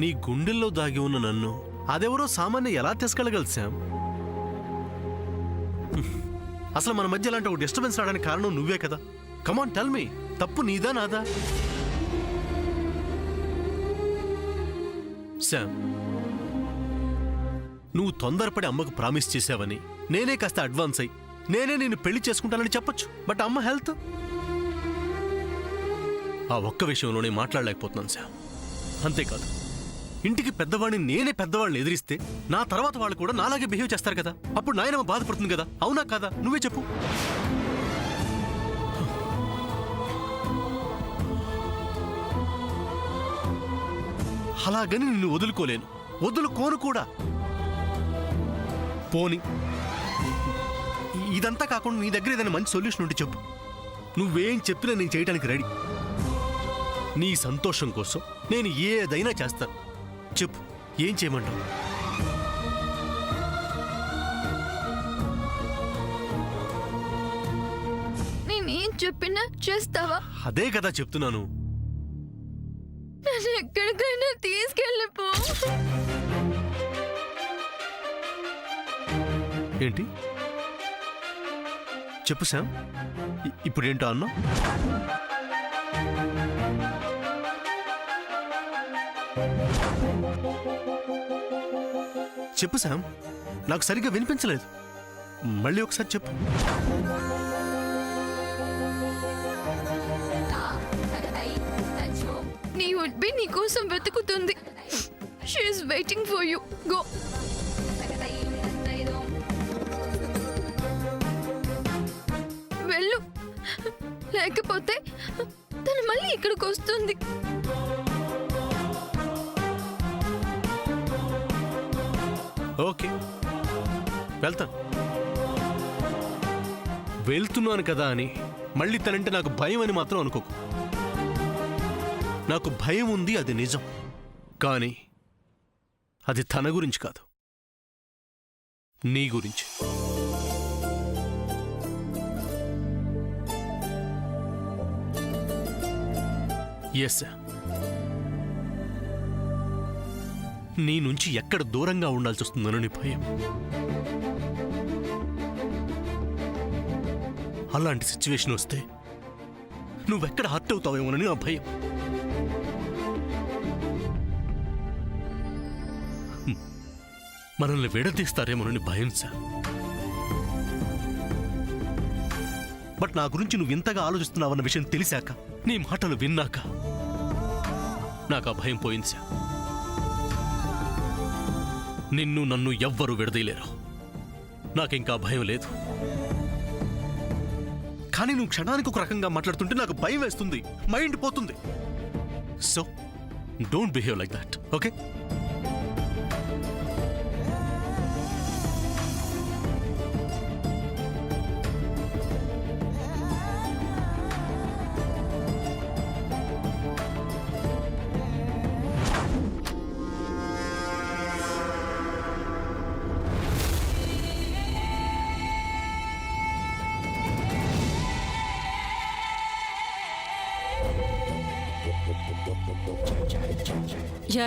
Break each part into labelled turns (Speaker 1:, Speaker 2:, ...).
Speaker 1: నీ గుండెల్లో దాగి ఉన్న నన్ను అదెవరో సామాన్య ఎలా తీసుకెళ్ళగలదు శామ్? అసలు మన మధ్య అలాంటి ఒక డిస్టర్బెన్స్ రావడానికి కారణం నువ్వే కదా. కమాన్ టెల్ మీ, తప్పు నీదా నాదా? శామ్, నువ్వు తొందరపడి అమ్మకు ప్రామిస్ చేశావని నేనే కాస్త అడ్వాన్స్ అయ్యి నేనే నిన్ను పెళ్లి చేసుకుంటానని చెప్పొచ్చు. బట్ అమ్మ హెల్త్, ఆ ఒక్క విషయంలోనే మాట్లాడలేకపోతున్నాను శామ్. అంతేకాదు, ఇంటికి పెద్దవాడిని నేనే పెద్దవాళ్ళని ఎదిరిస్తే నా తర్వాత వాళ్ళు కూడా నాలాగే బిహేవ్ చేస్తారు కదా. అప్పుడు నాయనమ్మ బాధపడుతుంది కదా. అవునా కాదా? నువ్వే చెప్పు. అలాగని నిన్ను వదులుకోలేను, వదులుకోను కూడా. పోని ఇదంతా కాకుండా నీ దగ్గర ఏదైనా మంచి సొల్యూషన్ ఉంటే చెప్పు. నువ్వేం చెప్పినా నేను చేయడానికి రెడీ. నీ సంతోషం కోసం నేను ఏదైనా చేస్తాను. చెప్పు, ఏం చేయమంటావు?
Speaker 2: నేనేం చెప్పినా చేస్తావా?
Speaker 1: అదే కదా చెప్తున్నాను.
Speaker 2: నన్ను ఎక్కడికైనా తీసుకెళ్ళిపో.
Speaker 1: ఏంటి చెప్పు శామ్, ఇప్పుడేంటో అన్నా? చెప్పు శామ్, నాకు సరిగ్గా వినిపించలేదు. మళ్ళీ ఒకసారి చెప్పు.
Speaker 2: నీ వుడ్ బి నీ కోసం వెతుకుతుంది. She is waiting for you. Go. వెళ్ళు, లేకపోతే తను మళ్ళీ ఇక్కడికి వస్తుంది.
Speaker 1: ఓకే, వెళ్తాను. వెళ్తున్నాను కదా అని మళ్ళీ తనంటే నాకు భయం అని మాత్రం అనుకోకు. నాకు భయం ఉంది, అది నిజం. కానీ అది తన గురించి కాదు, నీ గురించి. ఎస్, నీ నుంచి ఎక్కడ దూరంగా ఉండాల్సి వస్తుందనని భయం. అలాంటి సిచ్యువేషన్ వస్తే నువ్వెక్కడ హర్ట్ అవుతావేమోనని నా భయం. మనల్ని విడదీస్తారేమోనని భయం సార్. బట్ నా గురించి నువ్వు ఇంతగా ఆలోచిస్తున్నావన్న విషయం తెలిసాక, నీ మాటలు విన్నాక నాకు ఆ భయం పోయింది సార్. నిన్ను నన్ను ఎవ్వరూ విడదీయలేరు. నాకింకా భయం లేదు. కానీ నువ్వు క్షణానికి ఒక రకంగా మాట్లాడుతుంటే నాకు భయం వేస్తుంది, మైండ్ పోతుంది. So don't behave like that, okay?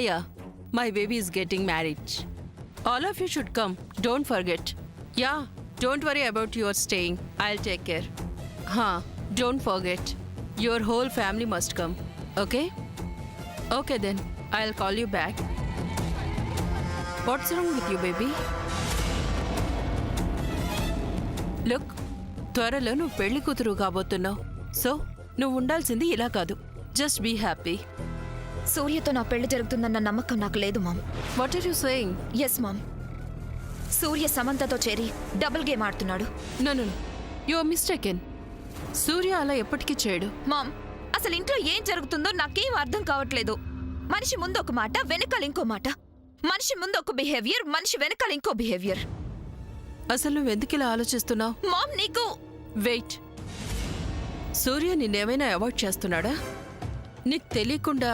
Speaker 3: Yeah. My baby is getting married. All of you should come. Don't forget. Yeah. Don't worry about your staying. I'll take care. Don't forget. Your whole family must come. Okay? Okay then. I'll call you back. What's wrong with you, baby? Look. త్వరలో నువ్వు పెళ్లి కూతురు కాబోతున్నావు. So నువ్వు ఉండాల్సింది ఇలా కాదు. Just be happy.
Speaker 4: సూర్యతో నా పెళ్లి జరుగుతుందన్న నమ్మకం నాకు లేదు mom.
Speaker 3: What are you saying?
Speaker 4: Yes mom, Surya సమంతతో చేరి డబుల్ గేమ్ ఆడుతున్నాడు.
Speaker 3: No you are mistaken. Surya అలా ఎప్పటికీ చేయడు.
Speaker 4: మామ్, అసలు ఇంట్లో ఏం జరుగుతుందో నాకేం అర్థం కావట్లేదు. మనిషి ముందు ఒక మాట, వెనకాల ఇంకో మాట. మనిషి ముందు ఒక బిహేవియర్, మనిషి వెనకాల ఇంకో బిహేవియర్.
Speaker 3: అసలు నువ్వు ఎందుకు ఇలా ఆలోచిస్తున్నావు?
Speaker 4: మామ్, నీకు
Speaker 3: వెయిట్. సూర్య నిన్నేమైనా అవాయిడ్ చేస్తున్నాడా? నీకు తెలియకుండా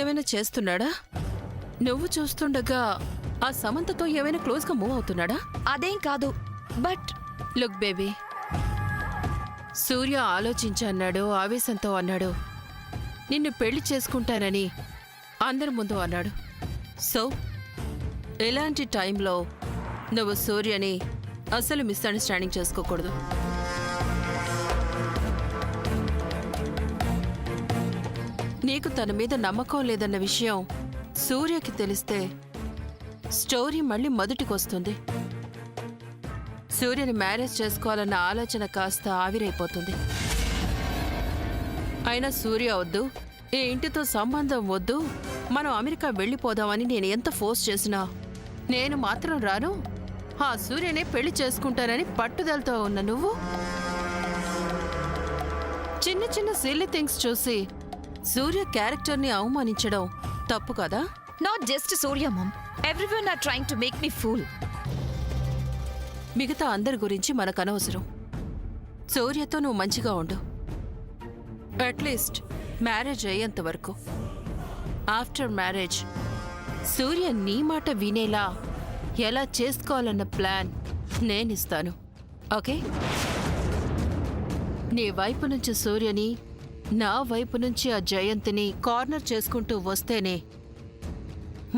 Speaker 3: ఏమైనా చేస్తున్నాడా? నువ్వు చూస్తుండగా ఆ సమంతతో ఏమైనా క్లోజ్గా మూవ్ అవుతున్నాడా?
Speaker 4: అదేం కాదు. బట్
Speaker 3: లుక్ బేబీ, సూర్య ఆలోచించి అన్నాడు, ఆవేశంతో అన్నాడు, నిన్ను పెళ్లి చేసుకుంటానని అందరి ముందు అన్నాడు. సో ఇలాంటి టైంలో నువ్వు సూర్యని అసలు మిస్అండర్స్టాండింగ్ చేసుకోకూడదు. నీకు తన మీద నమ్మకం లేదన్న విషయం సూర్యకి తెలిస్తే స్టోరీ మళ్ళీ మొదటికొస్తుంది. సూర్యని మ్యారేజ్ చేసుకోవాలన్న ఆలోచన కాస్త ఆవిరైపోతుంది. అయినా సూర్య వద్దు, ఈ ఇంటితో సంబంధం వద్దు, మనం అమెరికా వెళ్ళిపోదామని నేను ఎంత ఫోర్స్ చేసినా నేను మాత్రం రాను, ఆ సూర్యనే పెళ్లి చేసుకుంటానని పట్టుదలతో ఉన్న నువ్వు చిన్న చిన్న సిల్లీ థింగ్స్ చూసి సూర్య క్యారెక్టర్ని అవమానించడం తప్పు కదా?
Speaker 4: Not just Surya mom, everyone are trying to make me fool.
Speaker 3: మిగతా అందరి గురించి మనకు అనవసరం. సూర్యతో నువ్వు మంచిగా ఉండు, అట్లీస్ట్ మ్యారేజ్ అయ్యేంత వరకు. ఆఫ్టర్ మ్యారేజ్ సూర్య నీ మాట వినేలా ఎలా చేసుకోవాలన్న ప్లాన్ నేనిస్తాను. ఓకే? నీ వైపు నుంచి సూర్యని, నా వైపు నుంచి ఆ జయంతిని కార్నర్ చేసుకుంటూ వస్తేనే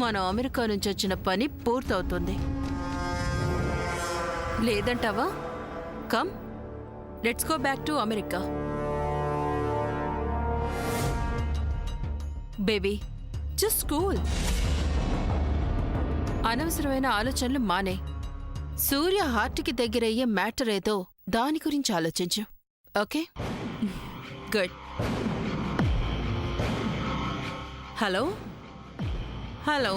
Speaker 3: మనం అమెరికా నుంచి వచ్చిన పని పూర్తవుతుంది. లేదంటావా? Come, let's go back to America. Baby, just cool. అనవసరమైన ఆలోచనలు మానే. సూర్య హార్ట్కి దగ్గరయ్యే మ్యాటర్ ఏదో దాని గురించి ఆలోచించు. Okay? Good. Hello hello,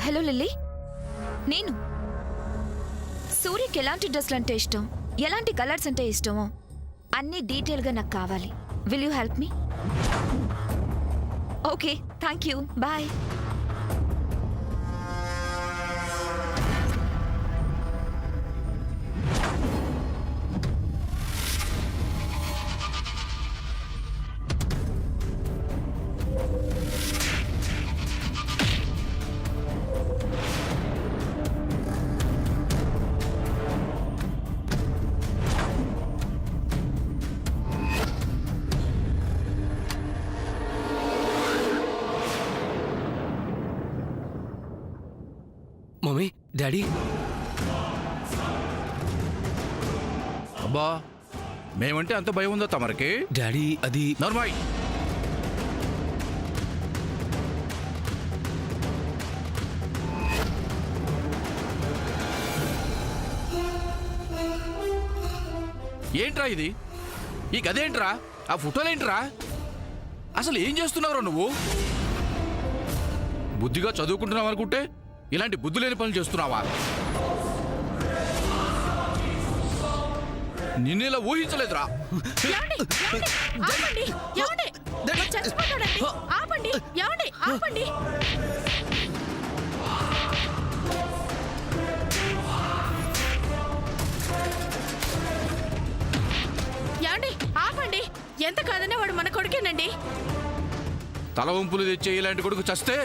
Speaker 4: hello lily, నేను. సూర్యకి ఎలాంటి డ్రెస్లు అంటే ఇష్టం, ఎలాంటి కలర్స్ అంటే ఇష్టమో అన్నీ డీటెయిల్గా నాకు కావాలి. Will you help me? Okay, thank you, bye.
Speaker 5: Mummy, daddy.
Speaker 6: అబ్బా, మేమంటే అంత భయం ఉందో తమరికి?
Speaker 5: డాడీ, అది
Speaker 6: నర్మాయ్, ఏంట్రా ఇది? ఈ గదేంట్రా? ఆ ఫోటోలేంట్రా? అసలు ఏం చేస్తున్నావురా నువ్వు? బుద్ధిగా చదువుకుంటున్నావు అనుకుంటే ఇలాంటి బుద్ధి లేని పనులు చేస్తున్నావా? నిన్నేలా ఊహించలేదురా.
Speaker 3: ఆపండి, ఎంత కాదనే వాడు మన కొడుకేనండి.
Speaker 6: తల వంపులు తెచ్చే ఇలాంటి కొడుకు చస్తే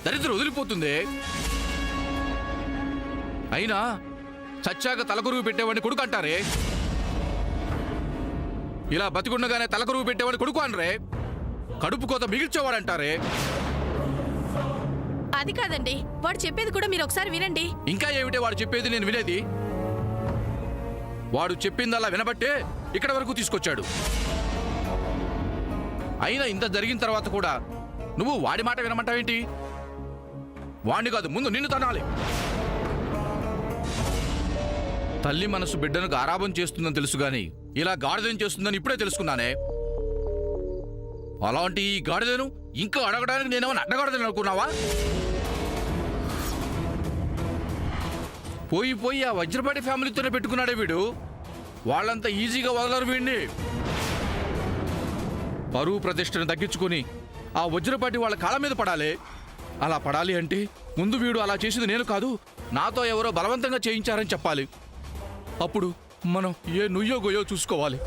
Speaker 6: దరిద్రం వదిలిపోతుంది. అయినా చచ్చాక తలకొరువు పెట్టేవాడిని కొడుకు అంటారే, ఇలా బతికుండగానే తలకొరువు పెట్టేవాడిని కొడుకు అనరే, కడుపు కోత మిగిల్చేవాడంటారే.
Speaker 3: అది కాదండి, వాడు చెప్పేది కూడా మీరు ఒకసారి వినండి.
Speaker 6: ఇంకా ఏమిటే వాడు చెప్పేది నేను వినేది? వాడు చెప్పిందల్లా వినబట్టే ఇక్కడ వరకు తీసుకొచ్చాడు. అయినా ఇంత జరిగిన తర్వాత కూడా నువ్వు వాడి మాట వినమంటావేంటి? వాణ్ణి కాదు, ముందు నిన్ను తనాలి. తల్లి మనసు బిడ్డను గారాబం చేస్తుందని తెలుసు గాని ఇలా గాడిదం చేస్తుందని ఇప్పుడే తెలుసుకున్నానే. అలాంటి ఈ గాడిదను ఇంకా అడగడానికి నేనేమన్నా అడ్డగాడిదని అనుకున్నావా? పోయి పోయి ఆ వజ్రపాటి ఫ్యామిలీతోనే పెట్టుకున్నాడే వీడు. వాళ్ళంతా ఈజీగా వదలరు వీడిని. పరువు ప్రతిష్టను తగ్గించుకుని ఆ వజ్రపాటి వాళ్ళ కాళ్ళ మీద పడాలి. అలా పడాలి అంటే ముందు వీడు అలా చేసింది నేను కాదు, నాతో ఎవరో బలవంతంగా చేయించారని చెప్పాలి. అప్పుడు మనం ఏ నుయ్యో గొయ్యో చూసుకోవాలి.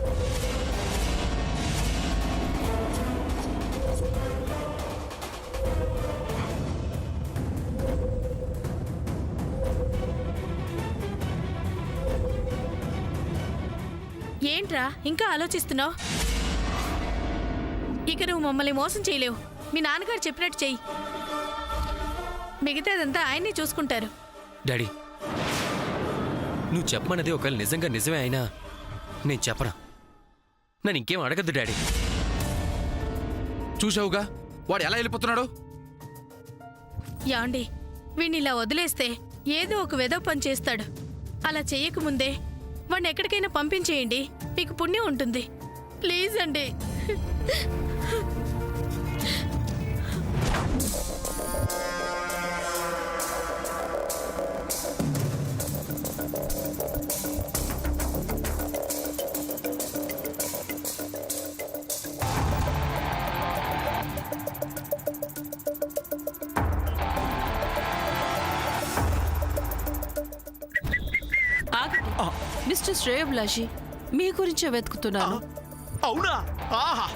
Speaker 7: ఏంట్రా ఇంకా ఆలోచిస్తున్నావు? ఇక నువ్వు మమ్మల్ని మోసం చేయలేవు. మీ నాన్నగారు చెప్పినట్టు చెయ్యి. మిగతాదంతా ఆయనే చూసుకుంటారు.
Speaker 5: డాడీ నువ్వు చెప్పమన్నది ఒకవేళ నిజంగా నిజమే అయినా నేను చెప్పనా? నన్ను ఇంకేం అడగద్దు డాడీ.
Speaker 6: చూసావుగా వాడు ఎలా వెళ్ళిపోతున్నాడు.
Speaker 7: యాండి వీణ్ణి ఇలా వదిలేస్తే ఏదో ఒక వెధవ పని చేస్తాడు. అలా చెయ్యకముందే వాడిని ఎక్కడికైనా పంపించేయండి, మీకు పుణ్యం ఉంటుంది. ప్లీజ్ అండి.
Speaker 3: ఆగండి మిస్టర్ శ్రేయభిలాషి, మీ గురించే వెతుకుతున్నాను.
Speaker 8: అవునా? ఆహా,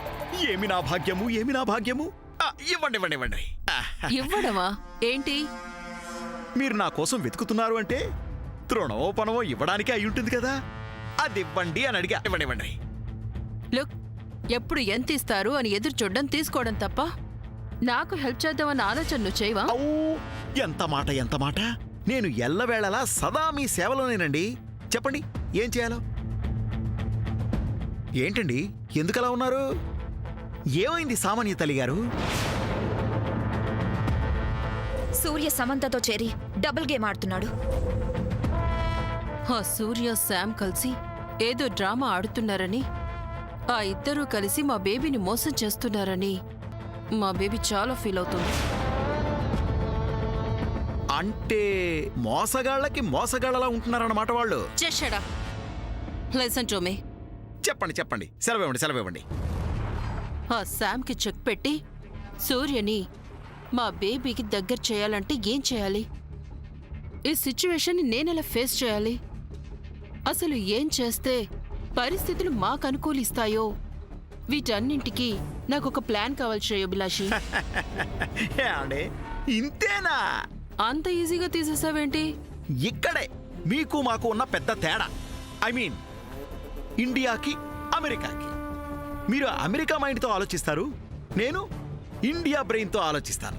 Speaker 8: ఏమి నా భాగ్యము, ఏమి నా భాగ్యము. ఇవ్వండి ఇవ్వండి ఇవ్వండి.
Speaker 3: ఇవ్వడమా? ఏంటి?
Speaker 8: మీరు నా కోసం వెతుకుతున్నారు అంటే తృణమో పనమో ఇవ్వడానికే అయి ఉంటుంది కదా. అది ఇవ్వండి అని అడిగా. ఇవ్వండి ఇవ్వండి.
Speaker 3: లుక్, ఎప్పుడు ఎంత ఇస్తారు అని ఎదురు చూడడం తీసుకోవడం తప్ప నాకు హెల్ప్ చేద్దామన్న ఆలోచన నువ్వు చేయవా?
Speaker 8: అవు, ఎంత మాట ఎంత మాట. నేను ఎల్లవేళలా సదా మీ సేవలోనేనండి. చెప్పండి ఏం చేయాలో. ఏంటండి ఎందుకలా ఉన్నారు? ఏమైంది సామాన్య తల్లి గారు?
Speaker 4: సూర్య సమంతతో చేరి డబుల్ గేమ్ ఆడుతున్నాడు.
Speaker 3: ఆ సూర్య శామ్ కలిసి ఏదో డ్రామా ఆడుతున్నారని, ఆ ఇద్దరూ కలిసి మా బేబీని మోసం చేస్తున్నారని మా బేబీ చాలా ఫీల్ అవుతుంది.
Speaker 8: అంటే మోసగాళ్ళకి మోసగాళ్ళలా ఉంటున్నారన్నమాట వాళ్ళు.
Speaker 3: చేశాడా? లైసన్ టోమే,
Speaker 8: చెప్పండి చెప్పండి, సెలవివ్వండి సెలవివ్వండి.
Speaker 3: ఆ శామ్కి చెక్ పెట్టి సూర్యని మా బేబీకి దగ్గర చేయాలంటే ఏం చేయాలి? ఈ సిచ్యువేషన్ని నేనెలా ఫేస్ చేయాలి? అసలు ఏం చేస్తే పరిస్థితులు మాకు అనుకూలిస్తాయో వీటన్నింటికి నాకు ఒక ప్లాన్ కావాలి శ్రేయోభిలాషి.
Speaker 8: ఏమండి ఇంతేనా?
Speaker 3: అంత ఈజీగా తీసేసావేంటి?
Speaker 8: ఇక్కడే మీకు మాకు ఉన్న పెద్ద తేడా. ఐ మీన్ ఇండియాకి అమెరికాకి. మీరు అమెరికా మైండ్తో ఆలోచిస్తారు, నేను ఇండియా బ్రెయిన్తో ఆలోచిస్తాను.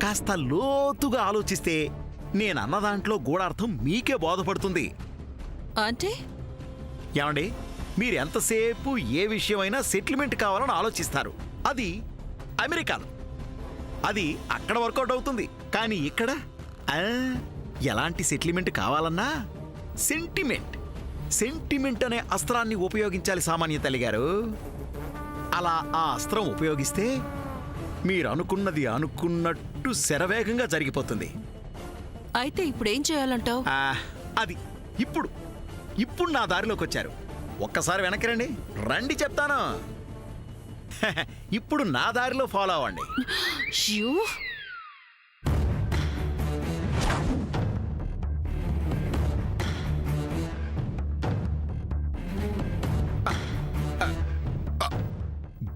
Speaker 8: కాస్త లోతుగా ఆలోచిస్తే నేనన్న దాంట్లో గూఢార్థం మీకే బోధపడుతుంది.
Speaker 3: అంటే
Speaker 8: ఏమండి మీరు ఎంతసేపు ఏ విషయమైనా సెటిల్మెంట్ కావాలని ఆలోచిస్తారు. అది అమెరికాలో, అది అక్కడ వర్కౌట్ అవుతుంది. కానీ ఇక్కడ ఎలాంటి సెటిల్మెంట్ కావాలన్నా సెంటిమెంట్ అనే అస్త్రాన్ని ఉపయోగించాలి సామాన్య తల్లి గారు. అలా ఆ అస్త్రం ఉపయోగిస్తే మీరు అనుకున్నది అనుకున్నట్టు శరవేగంగా జరిగిపోతుంది.
Speaker 3: అయితే ఇప్పుడేం చేయాలంటావు?
Speaker 8: అది ఇప్పుడు నా దారిలోకి వచ్చారు. ఒక్కసారి వెనక్కి రండి, రండి చెప్తాను. ఇప్పుడు నా దారిలో ఫాలో అవ్వండి.
Speaker 3: యూ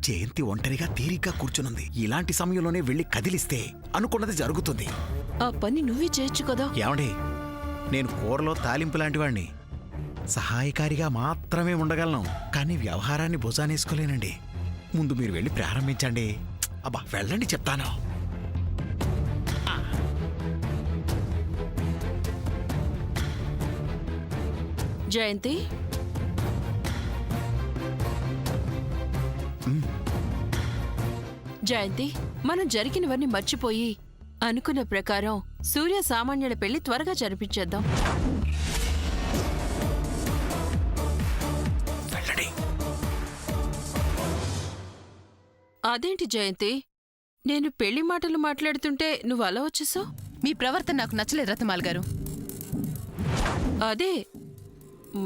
Speaker 8: జయంతి ఒంటరిగా తీరిగ్గా కూర్చునుంది. ఇలాంటి సమయంలోనే వెళ్ళి కదిలిస్తే అనుకున్నది జరుగుతుంది.
Speaker 3: ఆ పని నువ్వే చేయొచ్చు కదా.
Speaker 8: ఏమండి నేను కూరలో తాలింపు లాంటి వాణ్ణి. సహాయకారిగా మాత్రమే ఉండగలను, కానీ వ్యవహారాన్ని భుజానేసుకోలేనండి. ముందు మీరు వెళ్ళి ప్రారంభించండి. అబ్బా వెళ్ళండి చెప్తాను.
Speaker 3: జయంతి, జయంతి, మనం జరిగినవన్నీ మర్చిపోయి అనుకున్న ప్రకారం సూర్య సామాన్యుల పెళ్లి త్వరగా జరిపించేద్దాం.
Speaker 8: వెళ్ళండి.
Speaker 3: అదేంటి జయంతి, నేను పెళ్లి మాటలు మాట్లాడుతుంటే నువ్వు అలా వచ్చేసావు?
Speaker 9: మీ ప్రవర్తన నాకు నచ్చలేదు రత్నమాల్ గారు.
Speaker 3: అదే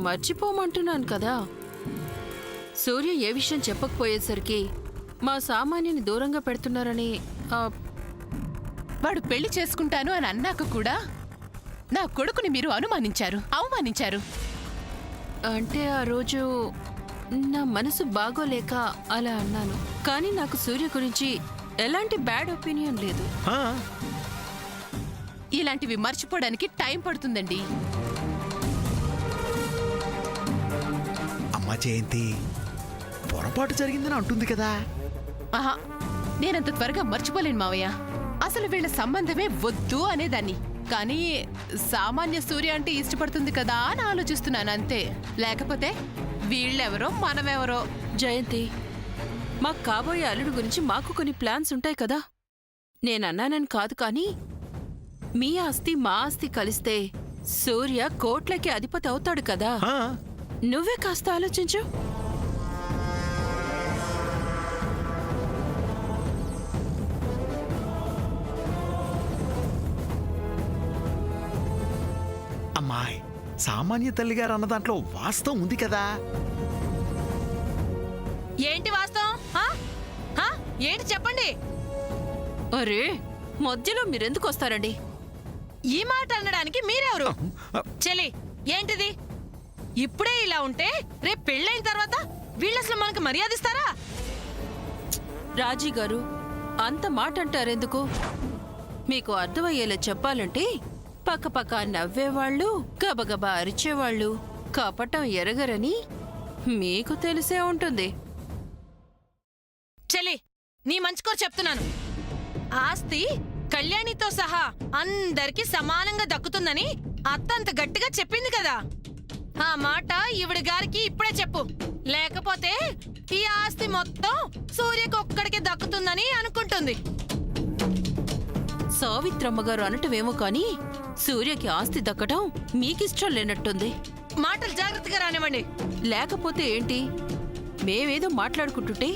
Speaker 3: మర్చిపోమంటున్నాను కదా. సూర్య ఏ విషయం చెప్పకపోయేసరికి మా సామాన్యుని దూరంగా పెడుతున్నారని
Speaker 9: వాడు పెళ్లి చేసుకుంటాను అని అన్నాక కూడా నా కొడుకుని మీరు అవమానించారు.
Speaker 3: అంటే ఆ రోజు నా మనసు బాగోలేక అలా అన్నాను. కానీ నాకు సూర్య గురించి ఎలాంటి బ్యాడ్ ఒపీనియన్ లేదు.
Speaker 9: ఇలాంటివి మర్చిపోవడానికి టైం పడుతుందండి.
Speaker 8: అమ్మ జయంతి పొరపాటు జరిగిందని అంటుంది కదా.
Speaker 9: ఆహా నేనంత త్వరగా మర్చిపోలేను మావయ్య. అసలు వీళ్ళ సంబంధమే వద్దు అనేదాన్ని. కానీ సామాన్య సూర్య అంటే ఇష్టపడుతుంది కదా అని ఆలోచిస్తున్నాను అంతే. లేకపోతే వీళ్ళెవరో మనమెవరో.
Speaker 3: జయంతి, మాకు కాబోయే అల్లుడు గురించి మాకు కొన్ని ప్లాన్స్ ఉంటాయి కదా. నేనన్నానని కాదు కానీ మీ ఆస్తి మా ఆస్తి కలిస్తే సూర్య కోట్లకి అధిపతి అవుతాడు కదా.
Speaker 8: ఆ,
Speaker 3: నువ్వే కాస్త ఆలోచించు.
Speaker 8: అమ్మాయి సామాన్య తల్లిగారు అన్న దాంట్లో వాస్తవం ఉంది కదా.
Speaker 4: ఏంటి వాస్తవం? ఏంటి చెప్పండి.
Speaker 3: అరే, మధ్యలో మీరెందుకు వస్తారండి?
Speaker 4: ఈ మాట అనడానికి మీరెవరు? చెలి ఏంటిది? ఇప్పుడే ఇలా ఉంటే రేపు పెళ్ళైన తర్వాత వీళ్ళు అసలు మనకు మర్యాద ఇస్తారా?
Speaker 3: రాజీ గారు, అంత మాట అంటారెందుకు? మీకు అర్థమయ్యేలా చెప్పాలంటే పక్కపక్క నవ్వేవాళ్ళు, గబగబా అరిచేవాళ్ళు కపటం ఎరగరని మీకు తెలిసే ఉంటుంది.
Speaker 4: చెలి నీ మంచుకోరు చెప్తున్నాను. ఆస్తి కళ్యాణితో సహా అందరికి సమానంగా దక్కుతుందని అత్త అంత గట్టిగా చెప్పింది కదా. ఆ మాట ఈవిడ గారికి ఇప్పుడే చెప్పు. లేకపోతే ఈ ఆస్తి మొత్తం సూర్యకు ఒక్కడికే దక్కుతుందని అనుకుంటుంది.
Speaker 3: సావిత్రమ్మ గారు అనటమేమో కాని సూర్యకి ఆస్తి దక్కటం మీకిష్టం లేనట్టుంది.
Speaker 4: మాటలు జాగ్రత్తగా రానివ్వండి.
Speaker 3: లేకపోతే ఏంటి? మేమేదో మాట్లాడుకుంటుంటే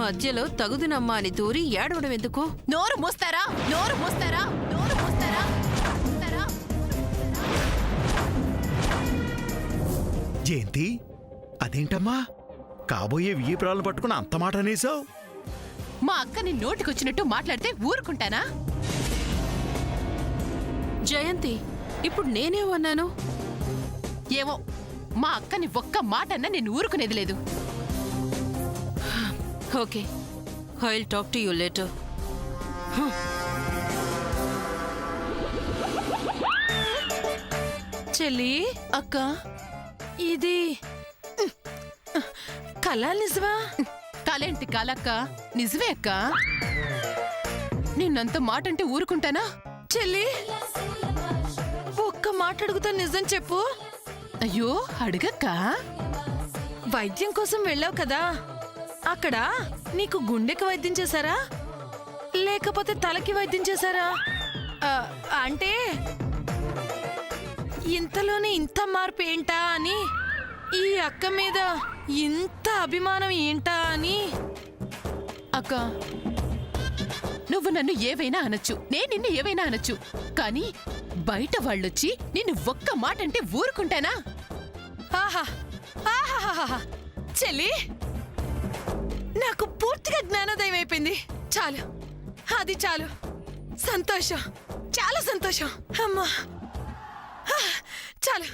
Speaker 3: మధ్యలో తగుదునమ్మా అని దూరి ఏడవడం ఎందుకు?
Speaker 9: నోరు మూస్తారా? నోరు మూస్తారా? నోరు మూస్తారా? మూస్తారా?
Speaker 8: జయంతి, అదేంటమ్మా కాబోయే వియ్యపురాలను పట్టుకుని అంత మాట అనేసావు?
Speaker 9: మా అక్కని నోటికొచ్చినట్టు మాట్లాడితే ఊరుకుంటానా?
Speaker 3: జయంతి, ఇప్పుడు నేనేమన్నాను?
Speaker 9: ఏమో, మా అక్కని ఒక్క మాట అన్నా నేను ఊరుకునేది లేదు.
Speaker 3: Okay, I will talk to you later.
Speaker 4: చెల్లి
Speaker 9: అక్క,
Speaker 4: ఇది కళ నిజమా?
Speaker 9: కలేంటి కాలక్క? నిజమే అక్క. నిన్నంత మాట అంటే ఊరుకుంటానా?
Speaker 4: చెల్లి ఒక్క మాట అడుగుతా, నిజం చెప్పు.
Speaker 9: అయ్యో అడగక్క.
Speaker 4: వైద్యం కోసం వెళ్ళావు కదా, అక్కడ నీకు గుండెకి వైద్యం చేశారా లేకపోతే తలకి వైద్యం చేశారా? అంటే ఇంతలోనే ఇంత మార్పు ఏంటా అని, ఈ అక్క మీద ఇంత అభిమానం ఏంటా అని.
Speaker 9: అక్క, నువ్వు నన్ను ఏవైనా అనొచ్చు, నేను నిన్ను ఏవైనా అనొచ్చు, కానీ బయట వాళ్ళొచ్చి నిన్ను ఒక్క మాట అంటే ఊరుకుంటానా?
Speaker 4: ఆహా ఆహాహాహా. చెల్లి నాకు పూర్తిగా జ్ఞానోదయం అయిపోయింది. చాలు, అది చాలు. సంతోషం, చాలా సంతోషం. అమ్మా చాలు.